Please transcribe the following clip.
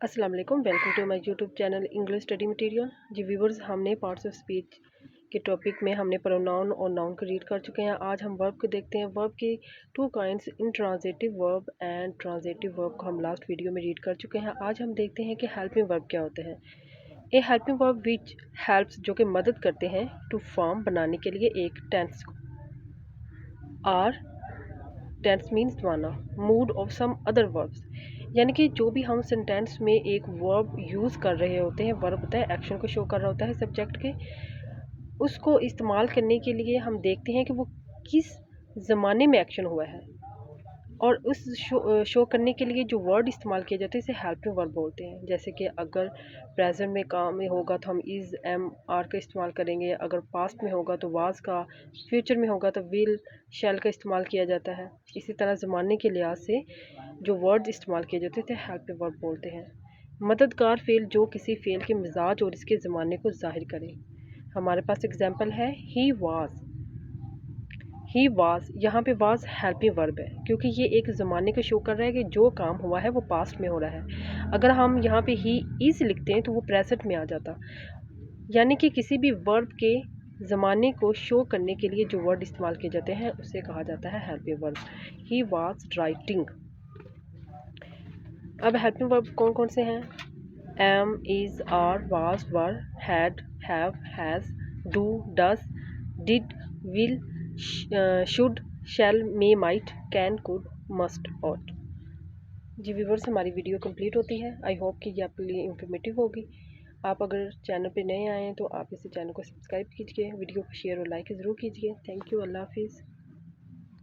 अस्सलाम वालेकुम, welcome to my YouTube channel English study material. जी व्यूवर्स, हमने पार्ट्स ऑफ स्पीच के टॉपिक में हमने प्रोनाउन और नाउन को रीड कर चुके हैं। आज हम वर्ब को देखते हैं। वर्ब के two kinds, intransitive verb and transitive verb को हम लास्ट वीडियो में रीड कर चुके हैं। आज हम देखते हैं कि हेल्पिंग वर्ब क्या होते हैं। ए हेल्पिंग वर्ब विच हेल्प्स, जो कि मदद करते हैं टू फॉर्म बनाने के लिए एक टेंस को। आर टेंस मीन्स बनाना, mood of some other verbs, यानी कि जो भी हम सेंटेंस में एक वर्ब यूज़ कर रहे होते हैं, वर्ब होता है एक्शन को शो कर रहा होता है सब्जेक्ट के, उसको इस्तेमाल करने के लिए हम देखते हैं कि वो किस ज़माने में एक्शन हुआ है, और उस शो करने के लिए जो वर्ड इस्तेमाल किए जाते हैं इसे हेल्पिंग वर्ब बोलते हैं। जैसे कि अगर प्रेजेंट में काम में होगा तो हम इज़ एम आर का इस्तेमाल करेंगे, अगर पास्ट में होगा तो वाज का, फ्यूचर में होगा तो विल शैल का इस्तेमाल किया जाता है। इसी तरह ज़माने के लिहाज से जो वर्ड्स इस्तेमाल किए जाते थे हेल्पिंग वर्ब बोलते हैं। मददगार फेल, जो किसी फेल के मिजाज और इसके ज़माने को जाहिर करे। हमारे पास एग्जाम्पल है ही वाज, यहाँ पे वाज हेल्पिंग वर्ब है क्योंकि ये एक ज़माने को शो कर रहा है कि जो काम हुआ है वो पास्ट में हो रहा है। अगर हम यहाँ पे ही इज़ लिखते हैं तो वो प्रेजेंट में आ जाता, यानी कि किसी भी वर्ब के ज़माने को शो करने के लिए जो वर्ड इस्तेमाल किए जाते हैं उसे कहा जाता है helping verb. He was writing. अब हेल्पिंग वर्ब कौन कौन से हैं? Am, is, are, was, were, had, have, has, do, does, did, will, should, shall, may, might, can, could, must, ought. जी व्यूवर्स, हमारी वीडियो कंप्लीट होती है। आई होप कि ये आपके लिए इंफॉर्मेटिव होगी। आप अगर चैनल पे नए आए हैं तो आप इस चैनल को सब्सक्राइब कीजिए, वीडियो को शेयर और लाइक ज़रूर कीजिए। थैंक यू, अल्लाह हाफिज़।